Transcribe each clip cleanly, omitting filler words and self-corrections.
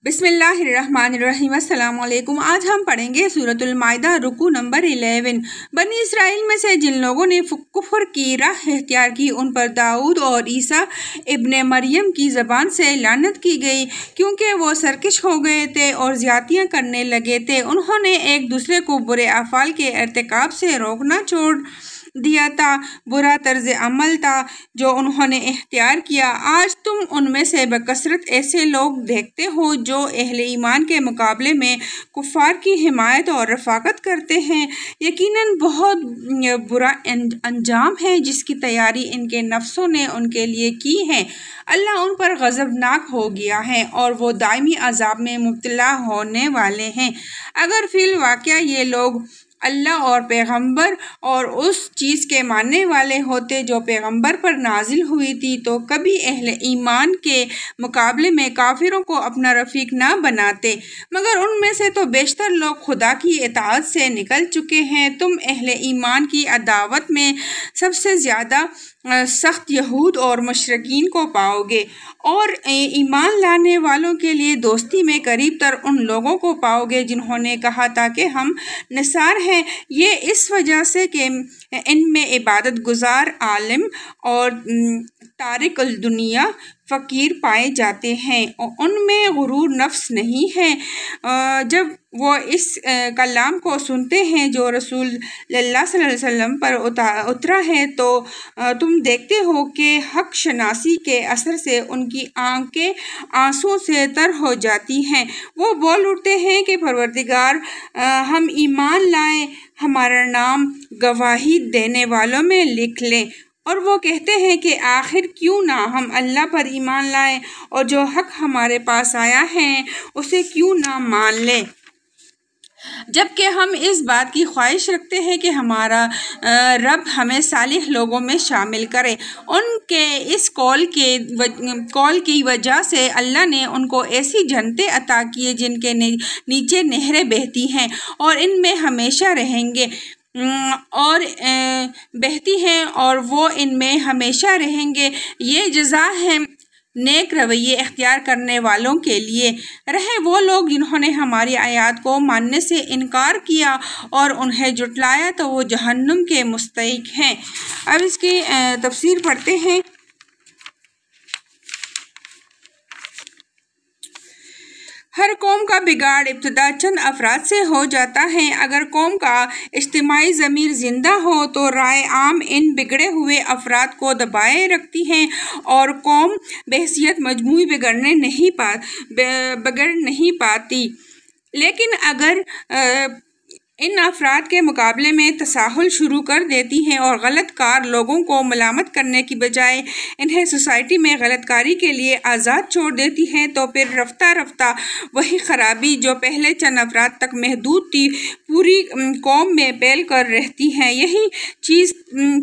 بسم اللہ الرحمن الرحیم۔ السلام علیکم۔ آج ہم پڑھیں گے سورۃ المائدہ رکوع نمبر 11۔ بنی اسرائیل میں سے جن لوگوں نے کفر کی راہ اختیار کی ان پر داؤد اور عیسیٰ ابن مریم کی زبان سے لعنت کی گئی، کیونکہ وہ سرکش ہو گئے تھے اور زیادتیاں کرنے لگے تھے۔ انہوں نے ایک دوسرے کو برے اعمال کے ارتکاب سے روکنا چھوڑ دیا تھا۔ برا طرز عمل تھا جو انہوں نے اختیار کیا۔ آج تم ان میں سے بکثرت ایسے لوگ دیکھتے ہو جو اہل ایمان کے مقابلے میں کفار کی حمایت اور رفاقت کرتے ہیں۔ یقیناً بہت برا انجام ہے جس کی تیاری ان کے نفسوں نے ان کے لیے کی ہے۔ اللہ ان پر غضبناک ہو گیا ہے اور وہ دائمی عذاب میں مبتلا ہونے والے ہیں۔ اگر فی الواقع یہ لوگ اللہ اور پیغمبر اور اس چیز کے ماننے والے ہوتے جو پیغمبر پر نازل ہوئی تھی تو کبھی اہل ایمان کے مقابلے میں کافروں کو اپنا رفیق نہ بناتے، مگر ان میں سے تو بیشتر لوگ خدا کی اطاعت سے نکل چکے ہیں۔ تم اہل ایمان کی عداوت میں سب سے زیادہ سخت یہود اور مشرکین کو پاؤ گے، اور ایمان لانے والوں کے لیے دوستی میں قریب تر ان لوگوں کو پاؤ گے جنہوں نے کہا تھا کہ ہم نصارى ہیں۔ یہ اس وجہ سے کہ ان میں عبادت گزار عالم اور تارک الدنیا فقیر پائے جاتے ہیں، ان میں غرور نفس نہیں ہے۔ جب وہ اس کلام کو سنتے ہیں جو رسول اللہ صلی اللہ علیہ وسلم پر اترا ہے تو تم دیکھتے ہو کہ حق شناسی کے اثر سے ان کی آنکھیں آنسوں سے تر ہو جاتی ہیں۔ وہ بول اٹھتے ہیں کہ پروردگار، ہم ایمان لائیں، ہمارا نام گواہی دینے والوں میں لکھ لیں۔ اور وہ کہتے ہیں کہ آخر کیوں نہ ہم اللہ پر ایمان لائیں اور جو حق ہمارے پاس آیا ہے اسے کیوں نہ مان لیں، جبکہ ہم اس بات کی خواہش رکھتے ہیں کہ ہمارا رب ہمیں صالح لوگوں میں شامل کرے۔ ان کے اس قول کی وجہ سے اللہ نے ان کو ایسی جنتیں عطا کی جن کے نیچے نہریں بہتی ہیں اور ان میں ہمیشہ رہیں گے اور بہتی ہیں اور وہ ان میں ہمیشہ رہیں گے۔ یہ جزا ہے نیک رویے اختیار کرنے والوں کے لیے۔ رہے وہ لوگ جنہوں نے ہماری آیات کو ماننے سے انکار کیا اور انہیں جھٹلایا تو وہ جہنم کے مستحق ہیں۔ اب اس کی تفسیر پڑھتے ہیں۔ ہر قوم کا بگاڑ ابتدا چند افراد سے ہو جاتا ہے۔ اگر قوم کا اجتماعی ضمیر زندہ ہو تو رائے عام ان بگڑے ہوئے افراد کو دبائے رکھتی ہے اور قوم بحیثیت مجموعی بگڑ نہیں پاتی۔ لیکن اگر ان افراد کے مقابلے میں تساہل شروع کر دیتی ہے اور غلط کار لوگوں کو ملامت کرنے کی بجائے انہیں سوسائٹی میں غلط کاری کے لیے آزاد چھوڑ دیتی ہے تو پھر رفتہ رفتہ وہی خرابی جو پہلے چند افراد تک محدود تھی پوری قوم میں پھیل کر رہتی ہے۔ یہی چیز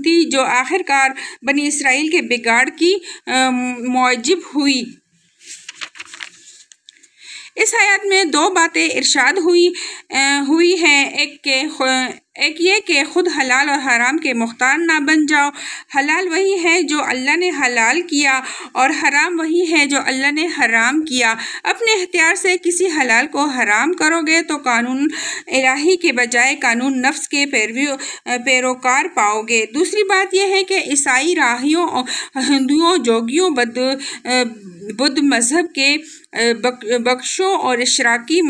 تھی جو آخرکار بنی اسرائیل کے بگاڑ کی موجب ہوئی۔ اس آیت میں دو باتیں ارشاد ہوئی ہیں، ایک یہ کہ خود حلال اور حرام کے مختار نہ بن جاؤ۔ حلال وہی ہے جو اللہ نے حلال کیا اور حرام وہی ہے جو اللہ نے حرام کیا۔ اپنے اختیار سے کسی حلال کو حرام کرو گے تو قانون الہی کے بجائے قانون نفس کے پیروکار پاؤ گے۔ دوسری بات یہ ہے کہ عیسائی راہبوں، ہندوؤں، جوگیوں، بدھ مذہب کے بخشوں اور اشراقی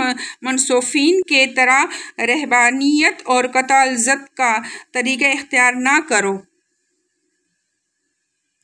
منسوخین کے طرح رہبانیت اور قطع الذات کا طریقہ اختیار نہ کرو۔